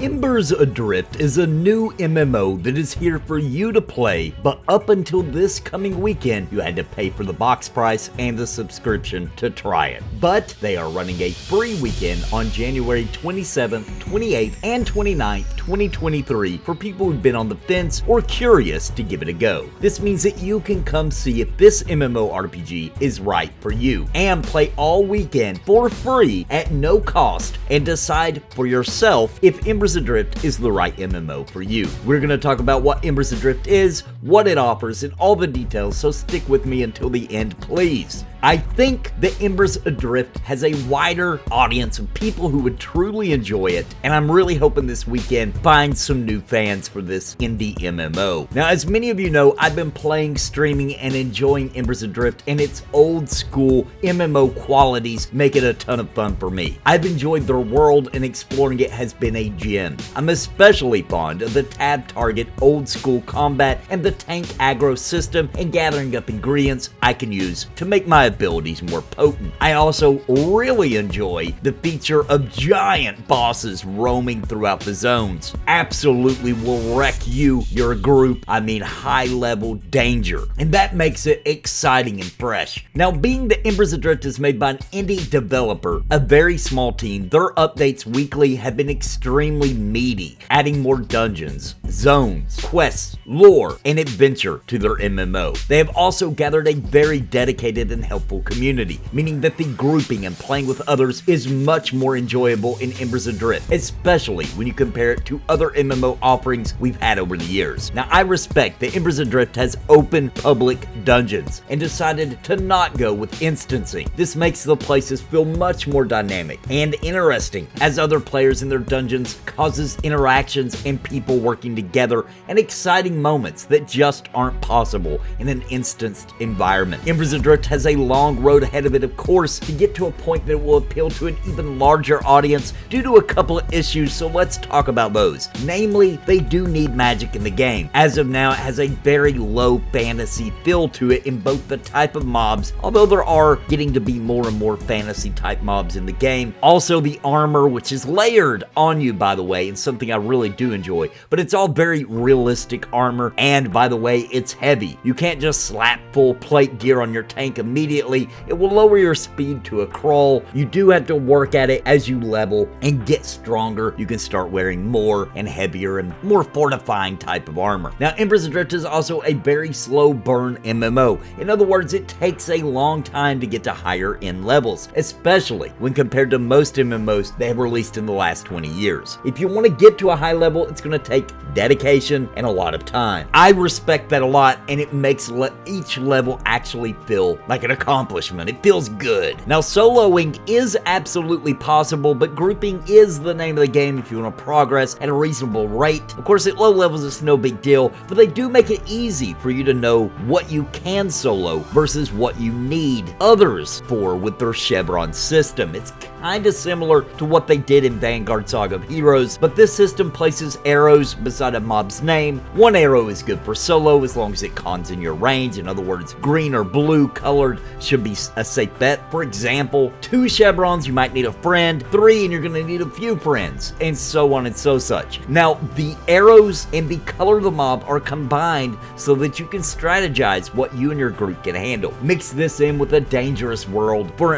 Embers Adrift is a new MMO that is here for you to play, but up until this coming weekend, you had to pay for the box price and the subscription to try it. But they are running a free weekend on January 27th, 28th, and 29th, 2023 for people who've been on the fence or curious to give it a go. This means that you can come see if this MMORPG is right for you and play all weekend for free at no cost and decide for yourself if Embers Adrift is the right MMO for you. We're going to talk about what Embers Adrift is, what it offers, and all the details, so stick with me until the end, please. I think that Embers Adrift has a wider audience of people who would truly enjoy it, and I'm really hoping this weekend finds some new fans for this indie MMO. Now, as many of you know, I've been playing, streaming, and enjoying Embers Adrift, and its old school MMO qualities make it a ton of fun for me. I've enjoyed their world, and exploring it has been a gem. I'm especially fond of the tab target old school combat and the tank aggro system and gathering up ingredients I can use to make my abilities more potent. I also really enjoy the feature of giant bosses roaming throughout the zones. Absolutely will wreck you, your group, high level danger. And that makes it exciting and fresh. Now, being that Embers Adrift is made by an indie developer, a very small team, their updates weekly have been extremely meaty, adding more dungeons, zones, quests, lore, and adventure to their MMO. They have also gathered a very dedicated and helpful community, meaning that the grouping and playing with others is much more enjoyable in Embers Adrift, especially when you compare it to other MMO offerings we've had over the years. Now, I respect that Embers Adrift has open public dungeons and decided to not go with instancing. This makes the places feel much more dynamic and interesting, as other players in their dungeons causes interactions and people working together and exciting moments that just aren't possible in an instanced environment. Embers Adrift has a long road ahead of it, of course, to get to a point that will appeal to an even larger audience due to a couple of issues, so let's talk about those. Namely, they do need magic in the game. As of now, it has a very low fantasy feel to it in both the type of mobs, although there are getting to be more and more fantasy type mobs in the game. Also, the armor, which is layered on you, by the way, and something I really do enjoy, but it's all very realistic armor, and by the way, it's heavy. You can't just slap full plate gear on your tank immediately. It will lower your speed to a crawl. You do have to work at it as you level and get stronger. You can start wearing more and heavier and more fortifying type of armor. Now, Embers Adrift is also a very slow burn MMO. In other words, it takes a long time to get to higher end levels, especially when compared to most MMOs they have released in the last 20 years. If you want to get to a high level, it's going to take dedication and a lot of time. I respect that a lot, and it makes each level actually feel like an accomplishment. It feels good. Now, soloing is absolutely possible, but grouping is the name of the game if you want to progress at a reasonable rate. Of course, at low levels, it's no big deal, but they do make it easy for you to know what you can solo versus what you need others for with their Chevron system. It's kind of similar to what they did in Vanguard Saga of Heroes, but this system places arrows beside a mob's name. One arrow is good for solo as long as it cons in your range. In other words, green or blue colored should be a safe bet. For example, 2 chevrons, you might need a friend, 3, and you're going to need a few friends, and so on and so such. Now, the arrows and the color of the mob are combined so that you can strategize what you and your group can handle. Mix this in with a dangerous world. For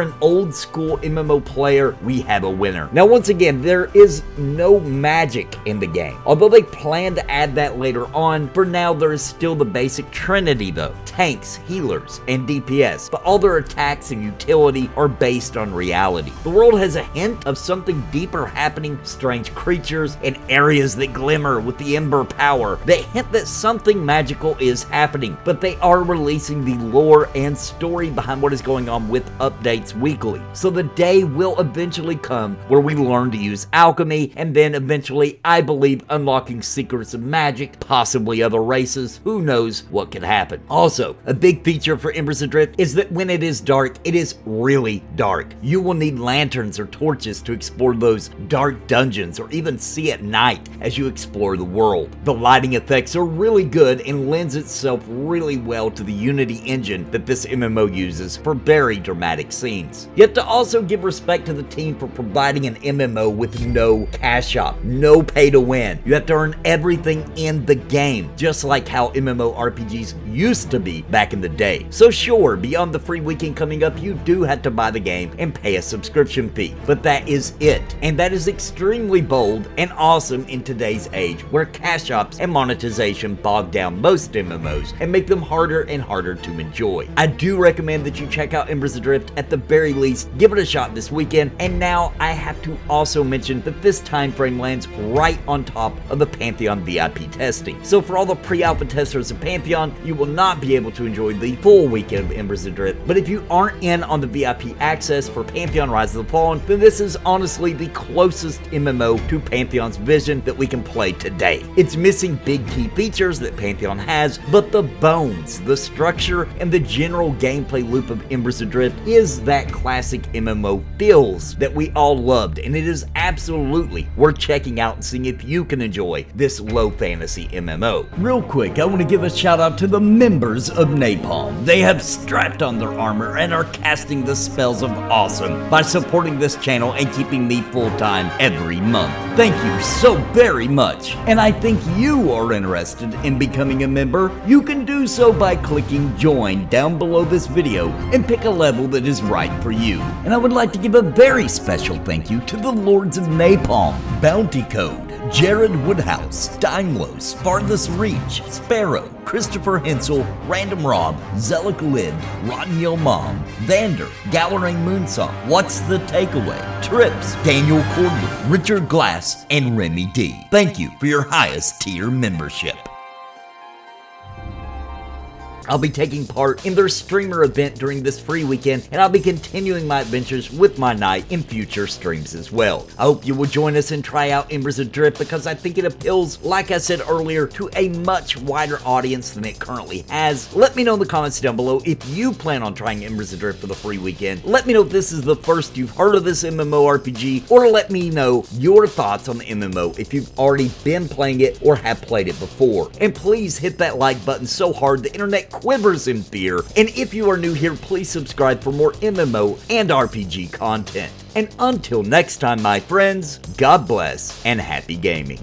an old school MMO player, we have a winner. Now, once again, there is no magic in the game. Although they plan to add that later on, for now there is still the basic trinity though. Tanks, healers, and DPS, but all their attacks and utility are based on reality. The world has a hint of something deeper happening, strange creatures, and areas that glimmer with the ember power. They hint that something magical is happening, but they are releasing the lore and story behind what is going on with updates weekly. So the day will eventually come where we learn to use alchemy, and then eventually, I believe, unlocking secrets of magic, possibly other races. Who knows what could happen. Also, a big feature for Embers Adrift Adrift is that when it is dark, it is really dark. You will need lanterns or torches to explore those dark dungeons or even see at night as you explore the world. The lighting effects are really good and lends itself really well to the Unity engine that this MMO uses for very dramatic scenes. You have to also give respect to the team for providing an MMO with no cash shop, no pay to win. You have to earn everything in the game, just like how MMORPGs used to be back in the day. So sure, beyond the free weekend coming up, you do have to buy the game and pay a subscription fee, but that is it. And that is extremely bold and awesome in today's age, where cash shops and monetization bog down most MMOs and make them harder and harder to enjoy. I do recommend that you check out Embers Adrift at the very least, give it a shot this weekend. And now I have to also mention that this time frame lands right on top of the Pantheon VIP testing. So for all the pre-alpha testers of Pantheon, you will not be able to enjoy the full weekend of Embers Adrift. But if you aren't in on the VIP access for Pantheon Rise of the Fallen, then this is honestly the closest MMO to Pantheon's vision that we can play today. It's missing big key features that Pantheon has, but the bones, the structure, and the general gameplay loop of Embers Adrift is that classic MMO feels that we all loved, and it is absolutely worth checking out and seeing if you can enjoy this low fantasy MMO. Real quick, I want to give a shout out to the members of Napalm. They have strapped on their armor and are casting the spells of awesome by supporting this channel and keeping me full-time every month. Thank you so very much. And I think you are interested in becoming a member. You can do so by clicking join down below this video and pick a level that is right for you. And I would like to give a very special thank you to the Lords of Napalm, Bounty Code, Jared Woodhouse, Daimlos, Farthest Reach, Sparrow, Christopher Hensel, Random Rob, Zelik Lid, Rotten Yo Mom, Vander, Gallerang Moonsong, What's the Takeaway, Trips, Daniel Cordley, Richard Glass, and Remy D. Thank you for your highest tier membership. I'll be taking part in their streamer event during this free weekend, and I'll be continuing my adventures with my knight in future streams as well. I hope you will join us and try out Embers Adrift because I think it appeals, like I said earlier, to a much wider audience than it currently has. Let me know in the comments down below if you plan on trying Embers Adrift for the free weekend. Let me know if this is the first you've heard of this MMORPG, or let me know your thoughts on the MMO if you've already been playing it or have played it before. And please hit that like button so hard the internet quivers in fear. And if you are new here, please subscribe for more MMO and RPG content. And until next time, my friends, God bless and happy gaming.